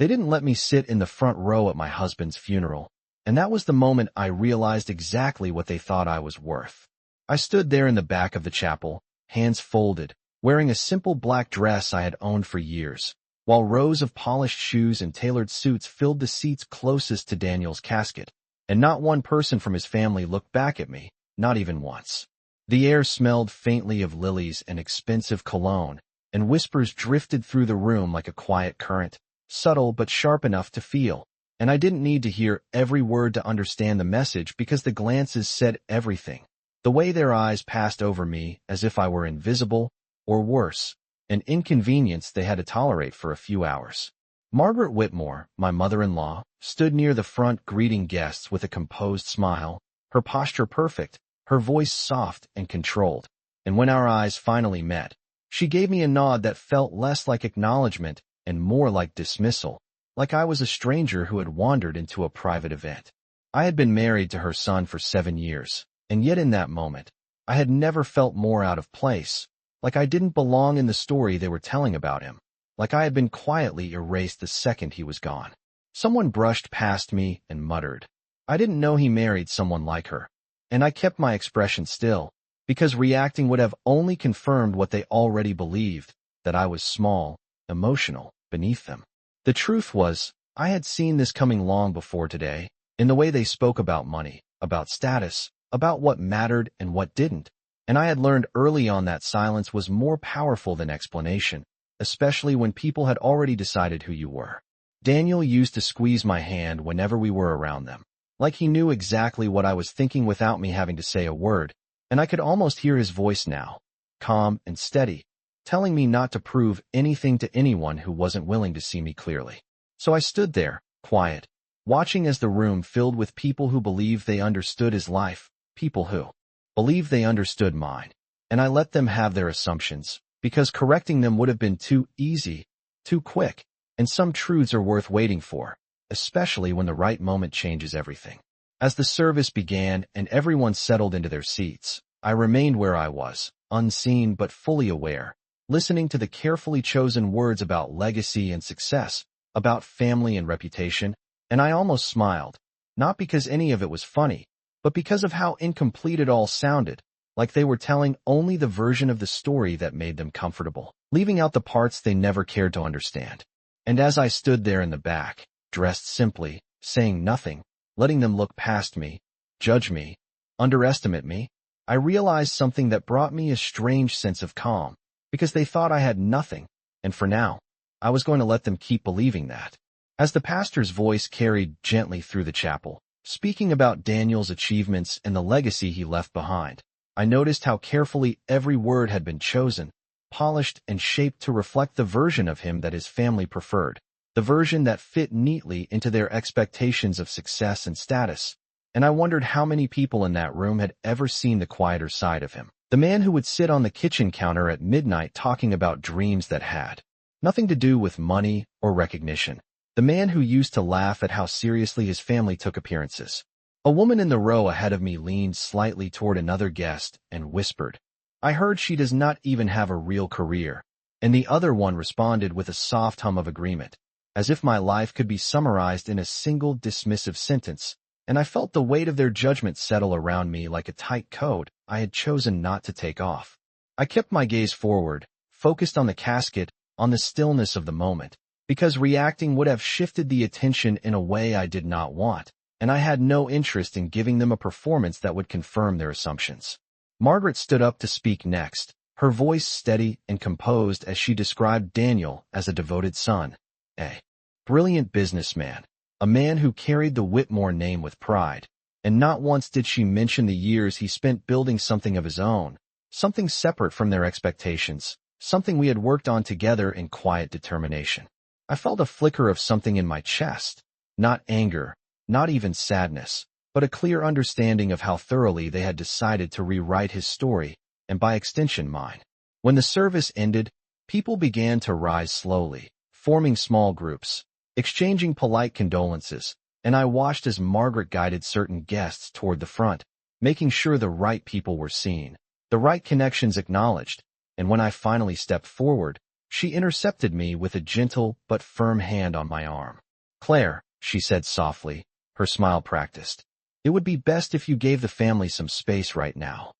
They didn't let me sit in the front row at my husband's funeral, and that was the moment I realized exactly what they thought I was worth. I stood there in the back of the chapel, hands folded, wearing a simple black dress I had owned for years, while rows of polished shoes and tailored suits filled the seats closest to Daniel's casket, and not one person from his family looked back at me, not even once. The air smelled faintly of lilies and expensive cologne, and whispers drifted through the room like a quiet current, subtle but sharp enough to feel, and I didn't need to hear every word to understand the message because the glances said everything. The way their eyes passed over me as if I were invisible, or worse, an inconvenience they had to tolerate for a few hours. Margaret Whitmore, my mother-in-law, stood near the front greeting guests with a composed smile, her posture perfect, her voice soft and controlled, and when our eyes finally met, she gave me a nod that felt less like acknowledgement and more like dismissal, like I was a stranger who had wandered into a private event. I had been married to her son for 7 years, and yet in that moment, I had never felt more out of place, like I didn't belong in the story they were telling about him, like I had been quietly erased the second he was gone. Someone brushed past me and muttered, "I didn't know he married someone like her," and I kept my expression still, because reacting would have only confirmed what they already believed, that I was small, emotional, beneath them. The truth was, I had seen this coming long before today, in the way they spoke about money, about status, about what mattered and what didn't, and I had learned early on that silence was more powerful than explanation, especially when people had already decided who you were. Daniel used to squeeze my hand whenever we were around them, like he knew exactly what I was thinking without me having to say a word, and I could almost hear his voice now, calm and steady, telling me not to prove anything to anyone who wasn't willing to see me clearly. So I stood there, quiet, watching as the room filled with people who believed they understood his life, people who believed they understood mine, and I let them have their assumptions, because correcting them would have been too easy, too quick, and some truths are worth waiting for, especially when the right moment changes everything. As the service began and everyone settled into their seats, I remained where I was, unseen but fully aware, listening to the carefully chosen words about legacy and success, about family and reputation, and I almost smiled, not because any of it was funny, but because of how incomplete it all sounded, like they were telling only the version of the story that made them comfortable, leaving out the parts they never cared to understand. And as I stood there in the back, dressed simply, saying nothing, letting them look past me, judge me, underestimate me, I realized something that brought me a strange sense of calm, because they thought I had nothing, and for now, I was going to let them keep believing that. As the pastor's voice carried gently through the chapel, speaking about Daniel's achievements and the legacy he left behind, I noticed how carefully every word had been chosen, polished and shaped to reflect the version of him that his family preferred, the version that fit neatly into their expectations of success and status, and I wondered how many people in that room had ever seen the quieter side of him. The man who would sit on the kitchen counter at midnight talking about dreams that had nothing to do with money or recognition. The man who used to laugh at how seriously his family took appearances. A woman in the row ahead of me leaned slightly toward another guest and whispered, "I heard she does not even have a real career," and the other one responded with a soft hum of agreement, as if my life could be summarized in a single dismissive sentence, and I felt the weight of their judgment settle around me like a tight coat I had chosen not to take off. I kept my gaze forward, focused on the casket, on the stillness of the moment, because reacting would have shifted the attention in a way I did not want, and I had no interest in giving them a performance that would confirm their assumptions. Margaret stood up to speak next, her voice steady and composed as she described Daniel as a devoted son, a brilliant businessman, a man who carried the Whitmore name with pride, and not once did she mention the years he spent building something of his own, something separate from their expectations, something we had worked on together in quiet determination. I felt a flicker of something in my chest, not anger, not even sadness, but a clear understanding of how thoroughly they had decided to rewrite his story, and by extension mine. When the service ended, people began to rise slowly, forming small groups, exchanging polite condolences, and I watched as Margaret guided certain guests toward the front, making sure the right people were seen, the right connections acknowledged, and when I finally stepped forward, She intercepted me with a gentle but firm hand on my arm. "Claire," she said softly, her smile practiced, "it would be best if you gave the family some space right now."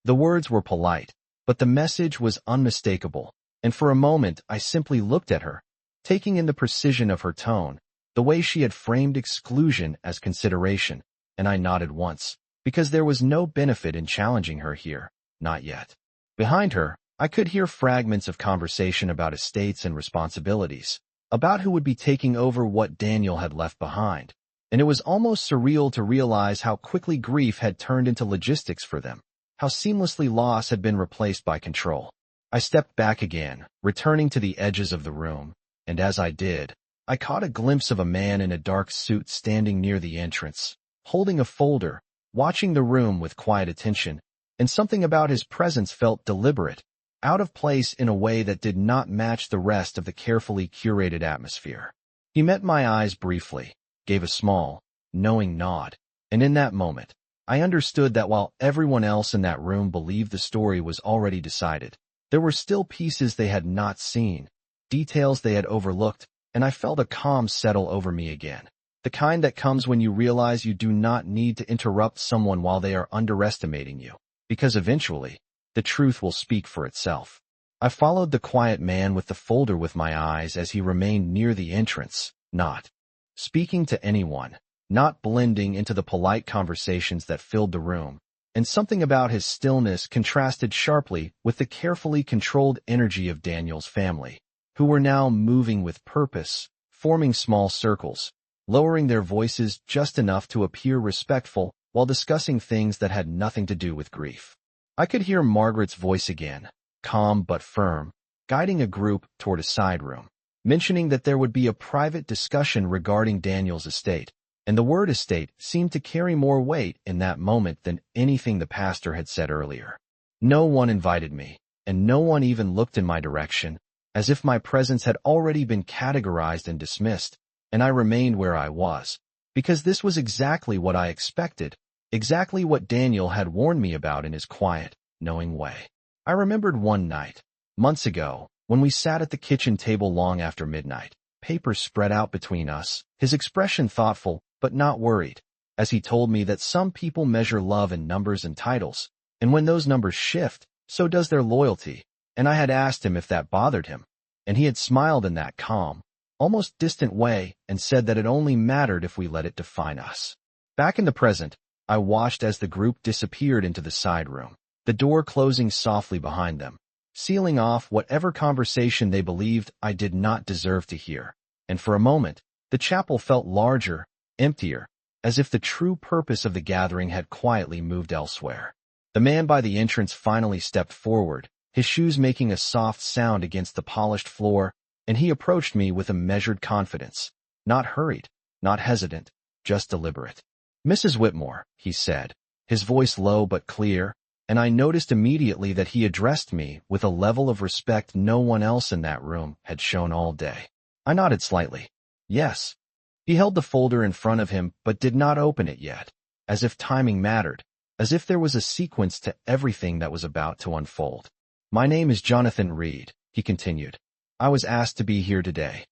The words were polite, but the message was unmistakable, and for a moment I simply looked at her, taking in the precision of her tone, the way she had framed exclusion as consideration, and I nodded once, because there was no benefit in challenging her here, not yet. Behind her, I could hear fragments of conversation about estates and responsibilities, about who would be taking over what Daniel had left behind, and it was almost surreal to realize how quickly grief had turned into logistics for them, how seamlessly loss had been replaced by control. I stepped back again, returning to the edges of the room, and as I did, I caught a glimpse of a man in a dark suit standing near the entrance, holding a folder, watching the room with quiet attention, and something about his presence felt deliberate, out of place in a way that did not match the rest of the carefully curated atmosphere. He met my eyes briefly, gave a small, knowing nod, and in that moment, I understood that while everyone else in that room believed the story was already decided, there were still pieces they had not seen, details they had overlooked, and I felt a calm settle over me again. The kind that comes when you realize you do not need to interrupt someone while they are underestimating you, because eventually, the truth will speak for itself. I followed the quiet man with the folder with my eyes as he remained near the entrance, not speaking to anyone, not blending into the polite conversations that filled the room, and something about his stillness contrasted sharply with the carefully controlled energy of Daniel's family, who were now moving with purpose, forming small circles, lowering their voices just enough to appear respectful while discussing things that had nothing to do with grief. I could hear Margaret's voice again, calm but firm, guiding a group toward a side room, mentioning that there would be a private discussion regarding Daniel's estate, and the word estate seemed to carry more weight in that moment than anything the pastor had said earlier. No one invited me, and no one even looked in my direction, as if my presence had already been categorized and dismissed, and I remained where I was, because this was exactly what I expected, exactly what Daniel had warned me about in his quiet, knowing way. I remembered one night, months ago, when we sat at the kitchen table long after midnight, papers spread out between us, his expression thoughtful but not worried, as he told me that some people measure love in numbers and titles, and when those numbers shift, so does their loyalty, and I had asked him if that bothered him, and he had smiled in that calm, almost distant way and said that it only mattered if we let it define us. Back in the present, I watched as the group disappeared into the side room, the door closing softly behind them, sealing off whatever conversation they believed I did not deserve to hear, and for a moment, the chapel felt larger, emptier, as if the true purpose of the gathering had quietly moved elsewhere. The man by the entrance finally stepped forward, his shoes making a soft sound against the polished floor, and he approached me with a measured confidence, not hurried, not hesitant, just deliberate. "Mrs. Whitmore," he said, his voice low but clear, and I noticed immediately that he addressed me with a level of respect no one else in that room had shown all day. I nodded slightly. Yes. He held the folder in front of him but did not open it yet, as if timing mattered, as if there was a sequence to everything that was about to unfold. "My name is Jonathan Reed," he continued. "I was asked to be here today."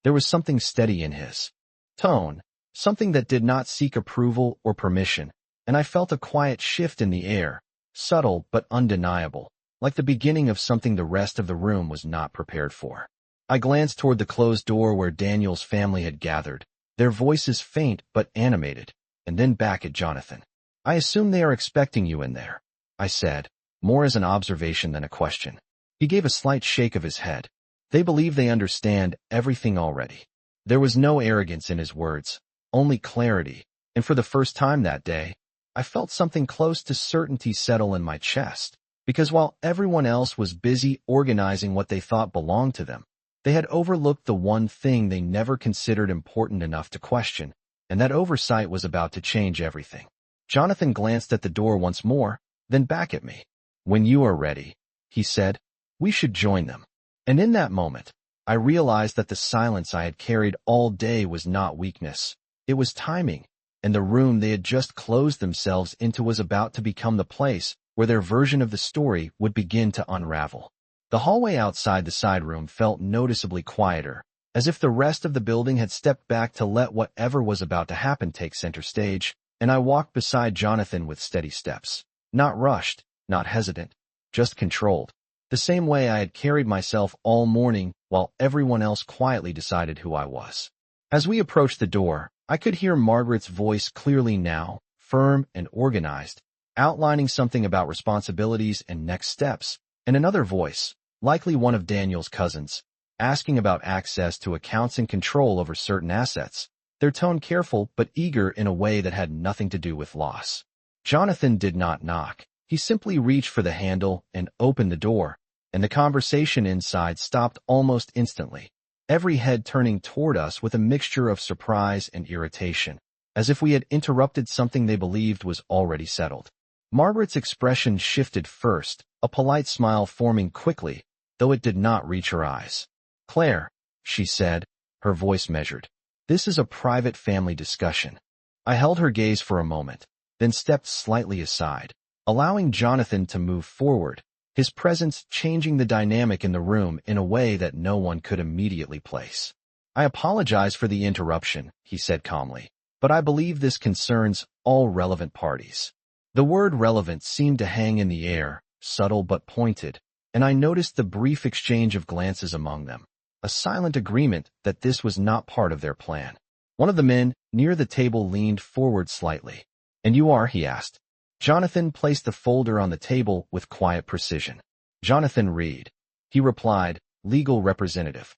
There was something steady in his tone, something that did not seek approval or permission, and I felt a quiet shift in the air, subtle but undeniable, like the beginning of something the rest of the room was not prepared for. I glanced toward the closed door where Daniel's family had gathered, their voices faint but animated, and then back at Jonathan. "I assume they are expecting you in there," I said, more as an observation than a question. He gave a slight shake of his head. "They believe they understand everything already." There was no arrogance in his words, only clarity, and for the first time that day, I felt something close to certainty settle in my chest, because while everyone else was busy organizing what they thought belonged to them, they had overlooked the one thing they never considered important enough to question, and that oversight was about to change everything. Jonathan glanced at the door once more, then back at me. "When you are ready," he said, "we should join them." And in that moment, I realized that the silence I had carried all day was not weakness. It was timing, and the room they had just closed themselves into was about to become the place where their version of the story would begin to unravel. The hallway outside the side room felt noticeably quieter, as if the rest of the building had stepped back to let whatever was about to happen take center stage, and I walked beside Jonathan with steady steps. Not rushed, not hesitant, just controlled. The same way I had carried myself all morning while everyone else quietly decided who I was. As we approached the door, I could hear Margaret's voice clearly now, firm and organized, outlining something about responsibilities and next steps, and another voice, likely one of Daniel's cousins, asking about access to accounts and control over certain assets, their tone careful but eager in a way that had nothing to do with loss. Jonathan did not knock. He simply reached for the handle and opened the door, and the conversation inside stopped almost instantly, every head turning toward us with a mixture of surprise and irritation, as if we had interrupted something they believed was already settled. Margaret's expression shifted first, a polite smile forming quickly, though it did not reach her eyes. "Claire," she said, her voice measured, "this is a private family discussion." I held her gaze for a moment, then stepped slightly aside, allowing Jonathan to move forward, his presence changing the dynamic in the room in a way that no one could immediately place. "I apologize for the interruption," he said calmly, "but I believe this concerns all relevant parties." The word relevant seemed to hang in the air, subtle but pointed, and I noticed the brief exchange of glances among them, a silent agreement that this was not part of their plan. One of the men near the table leaned forward slightly. "And you are?" he asked. Jonathan placed the folder on the table with quiet precision. "Jonathan Reed," he replied, "legal representative."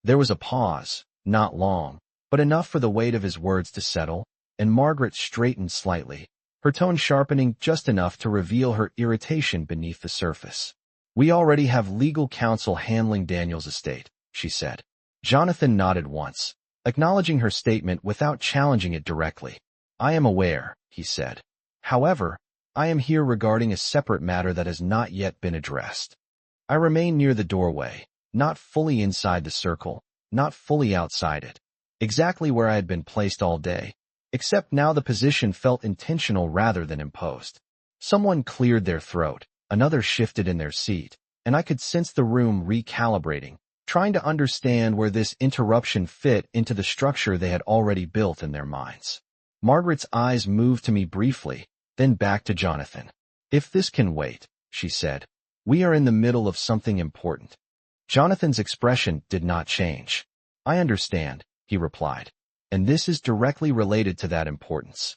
There was a pause, not long, but enough for the weight of his words to settle, and Margaret straightened slightly, her tone sharpening just enough to reveal her irritation beneath the surface. "We already have legal counsel handling Daniel's estate," she said. Jonathan nodded once, acknowledging her statement without challenging it directly. "I am aware," he said. "However, I am here regarding a separate matter that has not yet been addressed." I remained near the doorway, not fully inside the circle, not fully outside it, exactly where I had been placed all day, except now the position felt intentional rather than imposed. Someone cleared their throat, another shifted in their seat, and I could sense the room recalibrating, trying to understand where this interruption fit into the structure they had already built in their minds. Margaret's eyes moved to me briefly, then back to Jonathan. "If this can wait," she said, "we are in the middle of something important." Jonathan's expression did not change. "I understand," he replied, "and this is directly related to that importance."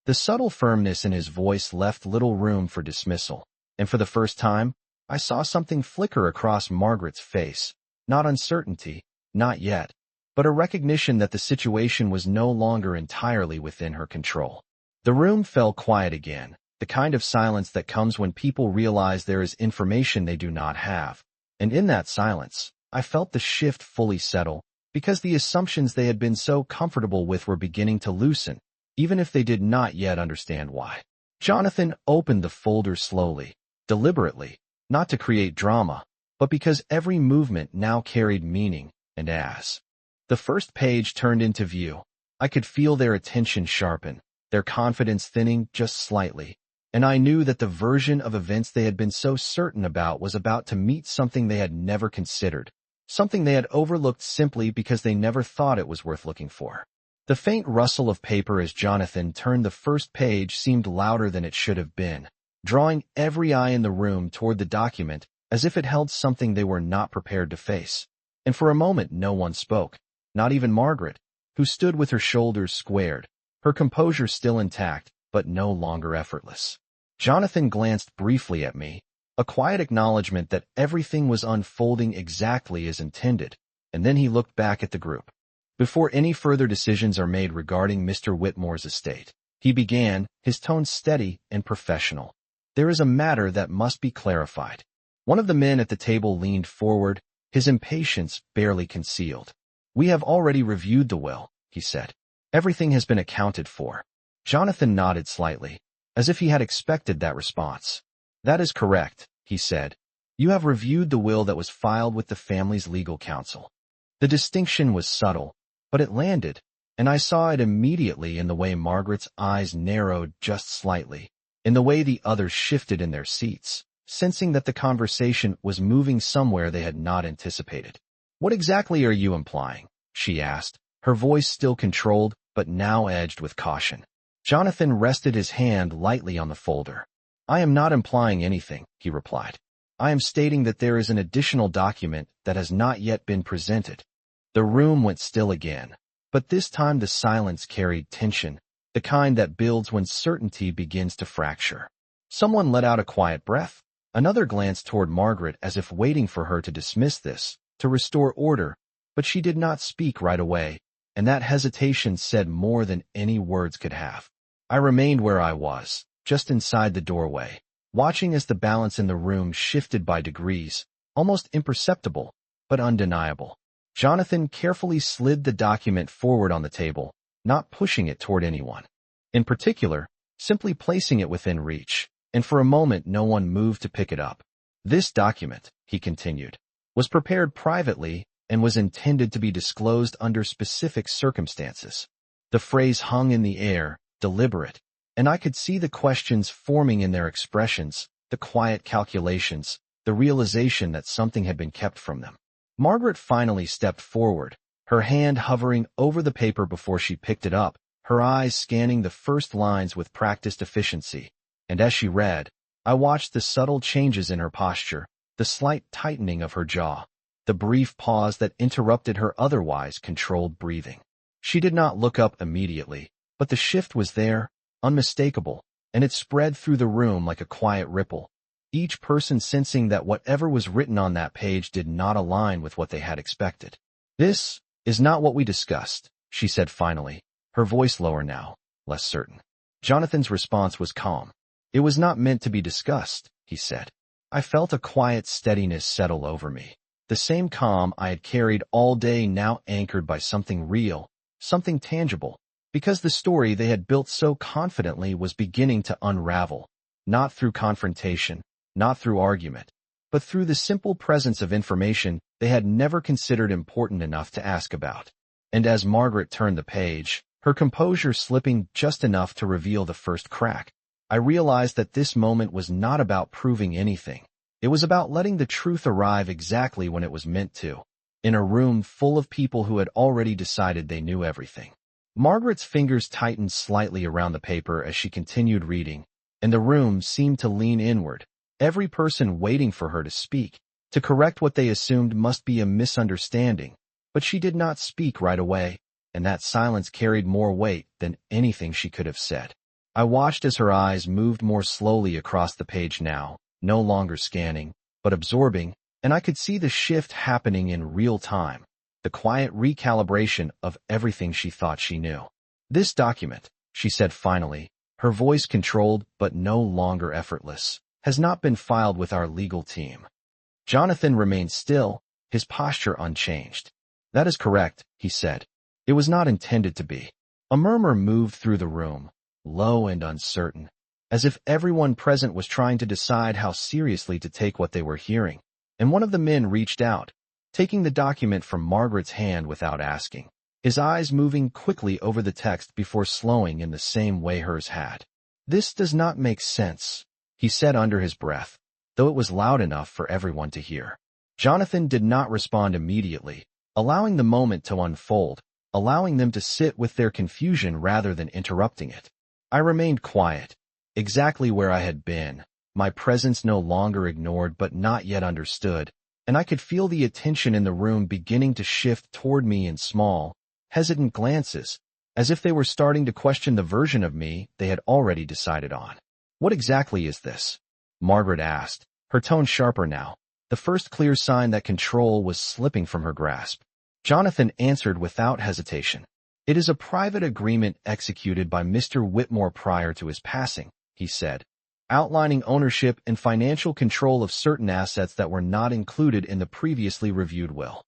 The subtle firmness in his voice left little room for dismissal, and for the first time, I saw something flicker across Margaret's face, not uncertainty, not yet, but a recognition that the situation was no longer entirely within her control. The room fell quiet again, the kind of silence that comes when people realize there is information they do not have. And in that silence, I felt the shift fully settle, because the assumptions they had been so comfortable with were beginning to loosen, even if they did not yet understand why. Jonathan opened the folder slowly, deliberately, not to create drama, but because every movement now carried meaning, and as the first page turned into view, I could feel their attention sharpen, their confidence thinning just slightly, and I knew that the version of events they had been so certain about was about to meet something they had never considered, something they had overlooked simply because they never thought it was worth looking for. The faint rustle of paper as Jonathan turned the first page seemed louder than it should have been, drawing every eye in the room toward the document as if it held something they were not prepared to face. And for a moment no one spoke, not even Margaret, who stood with her shoulders squared, her composure still intact, but no longer effortless. Jonathan glanced briefly at me, a quiet acknowledgement that everything was unfolding exactly as intended, and then he looked back at the group. "Before any further decisions are made regarding Mr. Whitmore's estate," he began, his tone steady and professional, "there is a matter that must be clarified." One of the men at the table leaned forward, his impatience barely concealed. "We have already reviewed the will," he said. "Everything has been accounted for." Jonathan nodded slightly, as if he had expected that response. "That is correct," he said. "You have reviewed the will that was filed with the family's legal counsel." The distinction was subtle, but it landed, and I saw it immediately in the way Margaret's eyes narrowed just slightly, in the way the others shifted in their seats, sensing that the conversation was moving somewhere they had not anticipated. "What exactly are you implying?" she asked, her voice still controlled but now edged with caution. Jonathan rested his hand lightly on the folder. "I am not implying anything," he replied. "I am stating that there is an additional document that has not yet been presented." The room went still again, but this time the silence carried tension, the kind that builds when certainty begins to fracture. Someone let out a quiet breath. Another glanced toward Margaret as if waiting for her to dismiss this, to restore order, but she did not speak right away, and that hesitation said more than any words could have. I remained where I was, just inside the doorway, watching as the balance in the room shifted by degrees, almost imperceptible, but undeniable. Jonathan carefully slid the document forward on the table, not pushing it toward anyone. In particular, simply placing it within reach, and for a moment no one moved to pick it up. "This document," he continued, "was prepared privately and was intended to be disclosed under specific circumstances." The phrase hung in the air, deliberate, and I could see the questions forming in their expressions, the quiet calculations, the realization that something had been kept from them. Margaret finally stepped forward, her hand hovering over the paper before she picked it up, her eyes scanning the first lines with practiced efficiency. And as she read, I watched the subtle changes in her posture, the slight tightening of her jaw, the brief pause that interrupted her otherwise controlled breathing. She did not look up immediately, but the shift was there, unmistakable, and it spread through the room like a quiet ripple, each person sensing that whatever was written on that page did not align with what they had expected. "This is not what we discussed," she said finally, her voice lower now, less certain. Jonathan's response was calm. "It was not meant to be discussed," he said. I felt a quiet steadiness settle over me, the same calm I had carried all day now anchored by something real, something tangible, because the story they had built so confidently was beginning to unravel, not through confrontation, not through argument, but through the simple presence of information they had never considered important enough to ask about. And as Margaret turned the page, her composure slipping just enough to reveal the first crack, I realized that this moment was not about proving anything. It was about letting the truth arrive exactly when it was meant to, in a room full of people who had already decided they knew everything. Margaret's fingers tightened slightly around the paper as she continued reading, and the room seemed to lean inward, every person waiting for her to speak, to correct what they assumed must be a misunderstanding. But she did not speak right away, and that silence carried more weight than anything she could have said. I watched as her eyes moved more slowly across the page now, no longer scanning, but absorbing, and I could see the shift happening in real time, the quiet recalibration of everything she thought she knew. "This document," she said finally, her voice controlled but no longer effortless, "has not been filed with our legal team." Jonathan remained still, his posture unchanged. "That is correct," he said. "It was not intended to be." A murmur moved through the room, low and uncertain, as if everyone present was trying to decide how seriously to take what they were hearing, and one of the men reached out, taking the document from Margaret's hand without asking, his eyes moving quickly over the text before slowing in the same way hers had. "This does not make sense," he said under his breath, though it was loud enough for everyone to hear. Jonathan did not respond immediately, allowing the moment to unfold, allowing them to sit with their confusion rather than interrupting it. I remained quiet, exactly where I had been, my presence no longer ignored but not yet understood, and I could feel the attention in the room beginning to shift toward me in small, hesitant glances, as if they were starting to question the version of me they had already decided on. "What exactly is this?" Margaret asked, her tone sharper now, the first clear sign that control was slipping from her grasp. Jonathan answered without hesitation. "It is a private agreement executed by Mr. Whitmore prior to his passing," he said, "outlining ownership and financial control of certain assets that were not included in the previously reviewed will."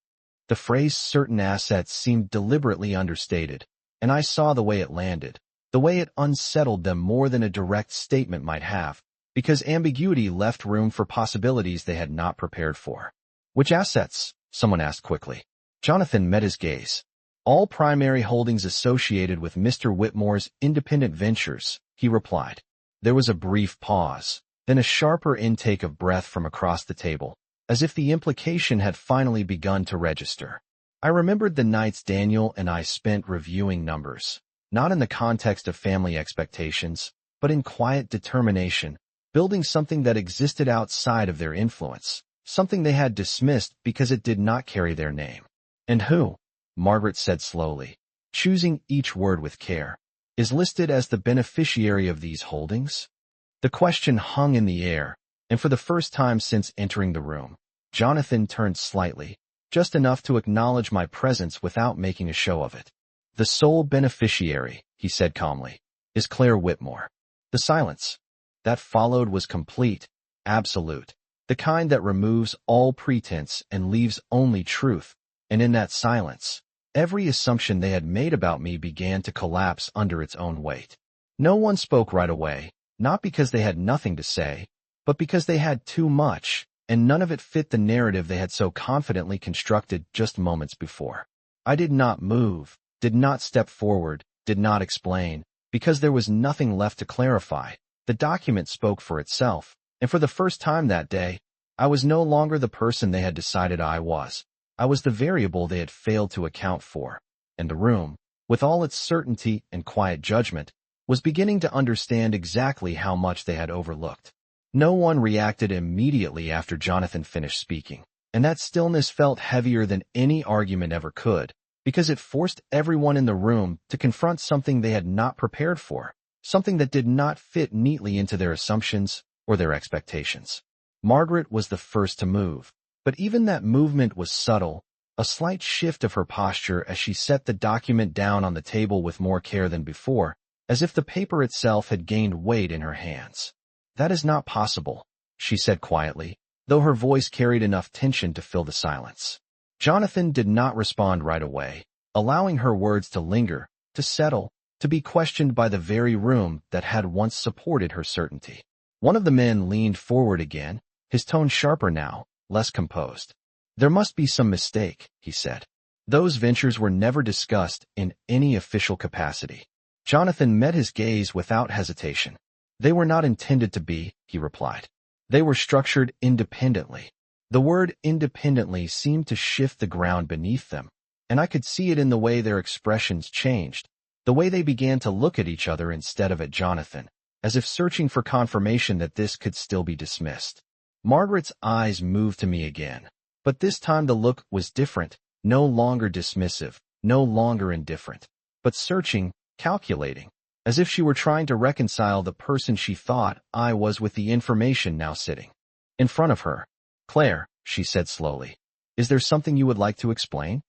The phrase "certain assets" seemed deliberately understated, and I saw the way it landed, the way it unsettled them more than a direct statement might have, because ambiguity left room for possibilities they had not prepared for. "Which assets?" someone asked quickly. Jonathan met his gaze. "All primary holdings associated with Mr. Whitmore's independent ventures," he replied. There was a brief pause, then a sharper intake of breath from across the table, as if the implication had finally begun to register. I remembered the nights Daniel and I spent reviewing numbers, not in the context of family expectations, but in quiet determination, building something that existed outside of their influence, something they had dismissed because it did not carry their name. And who, Margaret said slowly, choosing each word with care, is listed as the beneficiary of these holdings? The question hung in the air, and for the first time since entering the room, Jonathan turned slightly, just enough to acknowledge my presence without making a show of it. The sole beneficiary, he said calmly, is Claire Whitmore. The silence that followed was complete, absolute, the kind that removes all pretense and leaves only truth, and in that silence, every assumption they had made about me began to collapse under its own weight. No one spoke right away, not because they had nothing to say, but because they had too much, and none of it fit the narrative they had so confidently constructed just moments before. I did not move, did not step forward, did not explain, because there was nothing left to clarify. The document spoke for itself, and for the first time that day, I was no longer the person they had decided I was. I was the variable they had failed to account for, and the room, with all its certainty and quiet judgment, was beginning to understand exactly how much they had overlooked. No one reacted immediately after Jonathan finished speaking, and that stillness felt heavier than any argument ever could, because it forced everyone in the room to confront something they had not prepared for, something that did not fit neatly into their assumptions or their expectations. Margaret was the first to move, but even that movement was subtle, a slight shift of her posture as she set the document down on the table with more care than before, as if the paper itself had gained weight in her hands. "That is not possible," she said quietly, though her voice carried enough tension to fill the silence. Jonathan did not respond right away, allowing her words to linger, to settle, to be questioned by the very room that had once supported her certainty. One of the men leaned forward again, his tone sharper now, less composed. "There must be some mistake," he said. "Those ventures were never discussed in any official capacity." Jonathan met his gaze without hesitation. "They were not intended to be," he replied. "They were structured independently." The word independently seemed to shift the ground beneath them, and I could see it in the way their expressions changed, the way they began to look at each other instead of at Jonathan, as if searching for confirmation that this could still be dismissed. Margaret's eyes moved to me again, but this time the look was different, no longer dismissive, no longer indifferent, but searching, calculating, as if she were trying to reconcile the person she thought I was with the information now sitting in front of her. "Claire," she said slowly, "is there something you would like to explain?"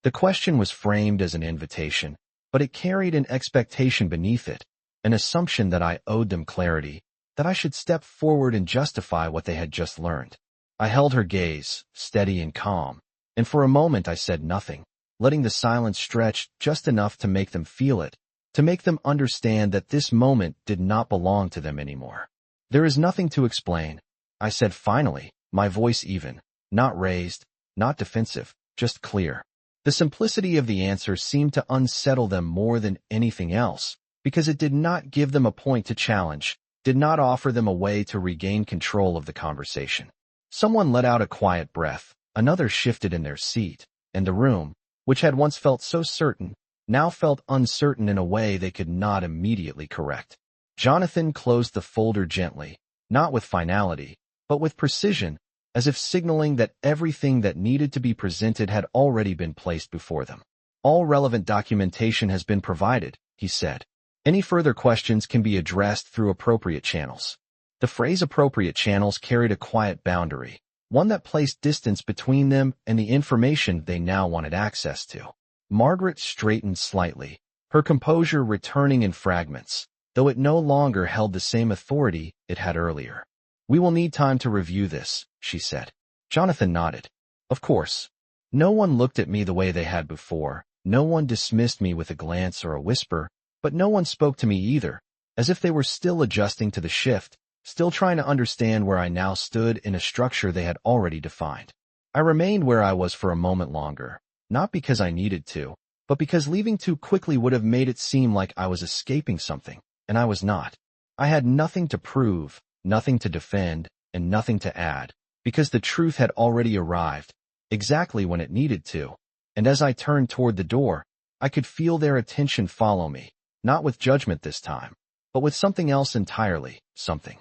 The question was framed as an invitation, but it carried an expectation beneath it, an assumption that I owed them clarity, that I should step forward and justify what they had just learned. I held her gaze, steady and calm, and for a moment I said nothing, letting the silence stretch just enough to make them feel it, to make them understand that this moment did not belong to them anymore. "There is nothing to explain," I said finally, my voice even, not raised, not defensive, just clear. The simplicity of the answer seemed to unsettle them more than anything else, because it did not give them a point to challenge, did not offer them a way to regain control of the conversation. Someone let out a quiet breath, another shifted in their seat, and the room, which had once felt so certain, now felt uncertain in a way they could not immediately correct. Jonathan closed the folder gently, not with finality, but with precision, as if signaling that everything that needed to be presented had already been placed before them. "All relevant documentation has been provided," he said. "Any further questions can be addressed through appropriate channels." The phrase appropriate channels carried a quiet boundary, one that placed distance between them and the information they now wanted access to. Margaret straightened slightly, her composure returning in fragments, though it no longer held the same authority it had earlier. "We will need time to review this," she said. Jonathan nodded. "Of course." No one looked at me the way they had before, no one dismissed me with a glance or a whisper, but no one spoke to me either, as if they were still adjusting to the shift, still trying to understand where I now stood in a structure they had already defined. I remained where I was for a moment longer, not because I needed to, but because leaving too quickly would have made it seem like I was escaping something, and I was not. I had nothing to prove, nothing to defend, and nothing to add, because the truth had already arrived, exactly when it needed to. And as I turned toward the door, I could feel their attention follow me, not with judgment this time, but with something else entirely, something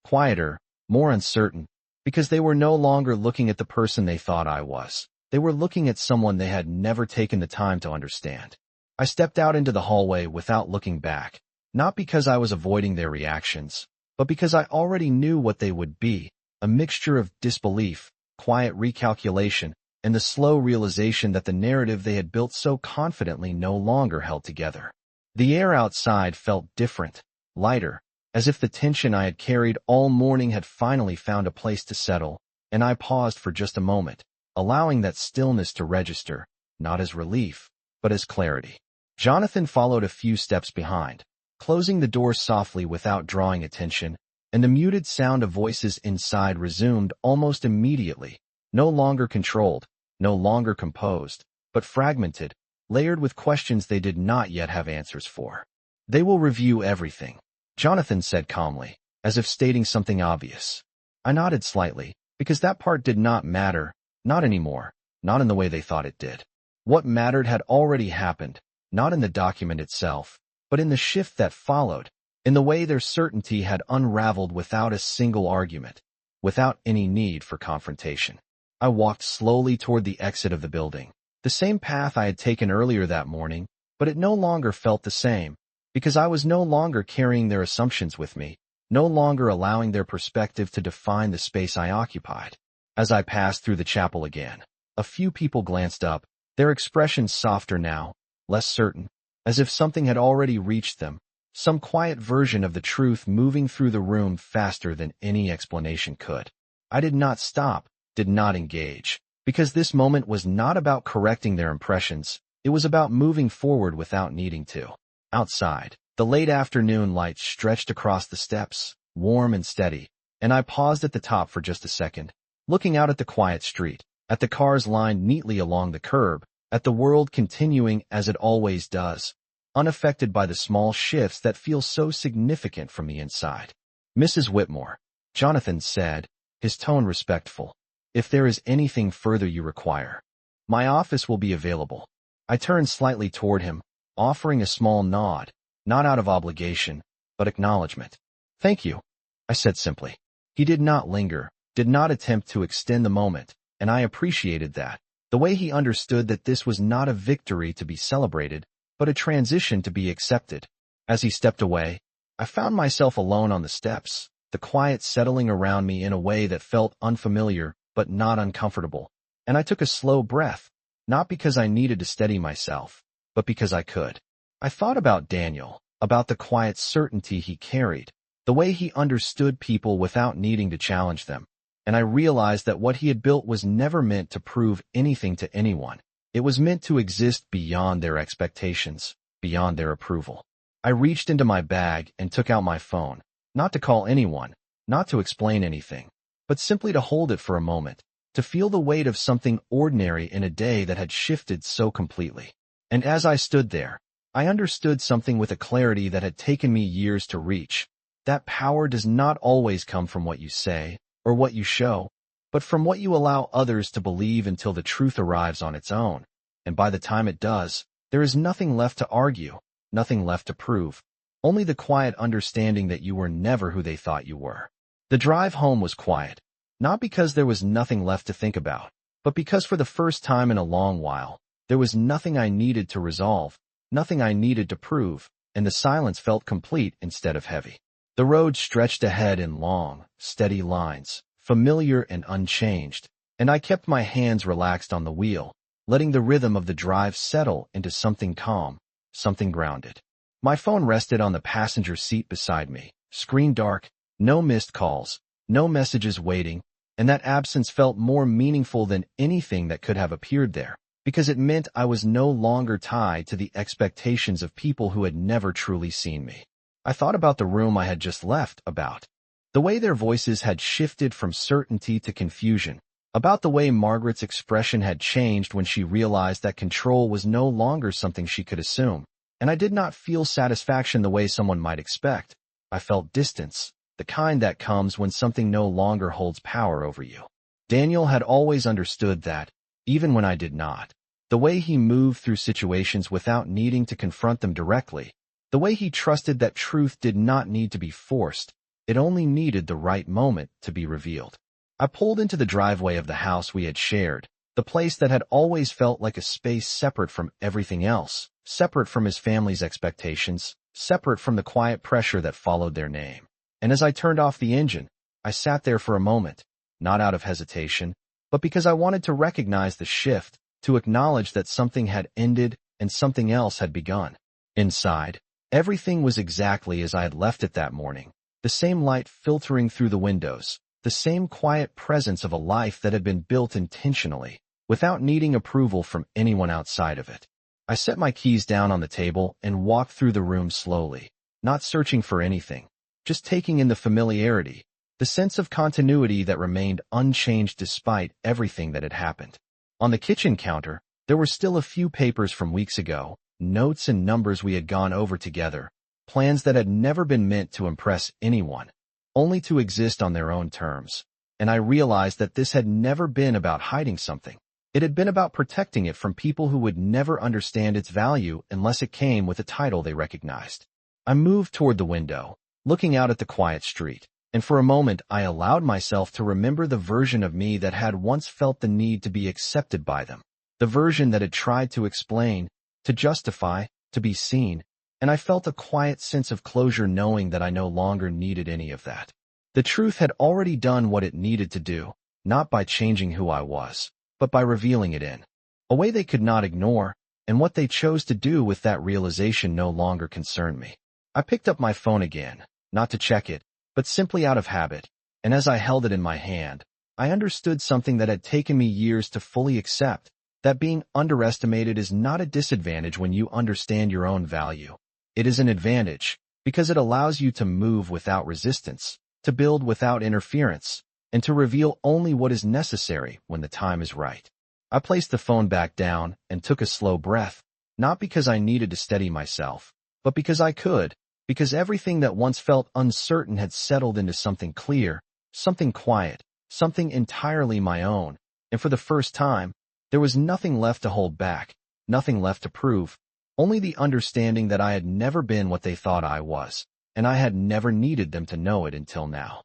quieter, more uncertain, because they were no longer looking at the person they thought I was. They were looking at someone they had never taken the time to understand. I stepped out into the hallway without looking back, not because I was avoiding their reactions, but because I already knew what they would be, a mixture of disbelief, quiet recalculation, and the slow realization that the narrative they had built so confidently no longer held together. The air outside felt different, lighter, as if the tension I had carried all morning had finally found a place to settle, and I paused for just a moment, allowing that stillness to register, not as relief, but as clarity. Jonathan followed a few steps behind, closing the door softly without drawing attention, and the muted sound of voices inside resumed almost immediately, no longer controlled, no longer composed, but fragmented, layered with questions they did not yet have answers for. "They will review everything," Jonathan said calmly, as if stating something obvious. I nodded slightly, because that part did not matter, not anymore, not in the way they thought it did. What mattered had already happened, not in the document itself, but in the shift that followed, in the way their certainty had unraveled without a single argument, without any need for confrontation. I walked slowly toward the exit of the building, the same path I had taken earlier that morning, but it no longer felt the same, because I was no longer carrying their assumptions with me, no longer allowing their perspective to define the space I occupied. As I passed through the chapel again, a few people glanced up, their expressions softer now, less certain, as if something had already reached them, some quiet version of the truth moving through the room faster than any explanation could. I did not stop, did not engage, because this moment was not about correcting their impressions, it was about moving forward without needing to. Outside, the late afternoon light stretched across the steps, warm and steady, and I paused at the top for just a second, looking out at the quiet street, at the cars lined neatly along the curb, at the world continuing as it always does, unaffected by the small shifts that feel so significant from the inside. "Mrs. Whitmore," Jonathan said, his tone respectful, "if there is anything further you require, my office will be available." I turned slightly toward him, offering a small nod, not out of obligation, but acknowledgement. "Thank you," I said simply. He did not linger, did not attempt to extend the moment, and I appreciated that, the way he understood that this was not a victory to be celebrated, but a transition to be accepted. As he stepped away, I found myself alone on the steps, the quiet settling around me in a way that felt unfamiliar but not uncomfortable, and I took a slow breath, not because I needed to steady myself, but because I could. I thought about Daniel, about the quiet certainty he carried, the way he understood people without needing to challenge them, and I realized that what he had built was never meant to prove anything to anyone. It was meant to exist beyond their expectations, beyond their approval. I reached into my bag and took out my phone, not to call anyone, not to explain anything, but simply to hold it for a moment, to feel the weight of something ordinary in a day that had shifted so completely. And as I stood there, I understood something with a clarity that had taken me years to reach. That power does not always come from what you say or what you show, but from what you allow others to believe until the truth arrives on its own. And by the time it does, there is nothing left to argue, nothing left to prove, only the quiet understanding that you were never who they thought you were. The drive home was quiet, not because there was nothing left to think about, but because for the first time in a long while, there was nothing I needed to resolve, nothing I needed to prove, and the silence felt complete instead of heavy. The road stretched ahead in long, steady lines, familiar and unchanged, and I kept my hands relaxed on the wheel, letting the rhythm of the drive settle into something calm, something grounded. My phone rested on the passenger seat beside me, screen dark, no missed calls, no messages waiting, and that absence felt more meaningful than anything that could have appeared there, because it meant I was no longer tied to the expectations of people who had never truly seen me. I thought about the room I had just left, about the way their voices had shifted from certainty to confusion, about the way Margaret's expression had changed when she realized that control was no longer something she could assume, and I did not feel satisfaction the way someone might expect. I felt distance, the kind that comes when something no longer holds power over you. Daniel had always understood that, even when I did not. The way he moved through situations without needing to confront them directly, the way he trusted that truth did not need to be forced, it only needed the right moment to be revealed. I pulled into the driveway of the house we had shared, the place that had always felt like a space separate from everything else, separate from his family's expectations, separate from the quiet pressure that followed their name. And as I turned off the engine, I sat there for a moment, not out of hesitation, but because I wanted to recognize the shift, to acknowledge that something had ended and something else had begun. Inside, everything was exactly as I had left it that morning, the same light filtering through the windows, the same quiet presence of a life that had been built intentionally, without needing approval from anyone outside of it. I set my keys down on the table and walked through the room slowly, not searching for anything, just taking in the familiarity, the sense of continuity that remained unchanged despite everything that had happened. On the kitchen counter, there were still a few papers from weeks ago, notes and numbers we had gone over together, plans that had never been meant to impress anyone, only to exist on their own terms. And I realized that this had never been about hiding something. It had been about protecting it from people who would never understand its value unless it came with a title they recognized. I moved toward the window, looking out at the quiet street, and for a moment I allowed myself to remember the version of me that had once felt the need to be accepted by them, the version that had tried to explain, to justify, to be seen, and I felt a quiet sense of closure knowing that I no longer needed any of that. The truth had already done what it needed to do, not by changing who I was, but by revealing it in a way they could not ignore, and what they chose to do with that realization no longer concerned me. I picked up my phone again, not to check it, but simply out of habit, and as I held it in my hand, I understood something that had taken me years to fully accept, that being underestimated is not a disadvantage when you understand your own value. It is an advantage, because it allows you to move without resistance, to build without interference, and to reveal only what is necessary when the time is right. I placed the phone back down and took a slow breath, not because I needed to steady myself, but because I could, because everything that once felt uncertain had settled into something clear, something quiet, something entirely my own, and for the first time, there was nothing left to hold back, nothing left to prove, only the understanding that I had never been what they thought I was, and I had never needed them to know it until now.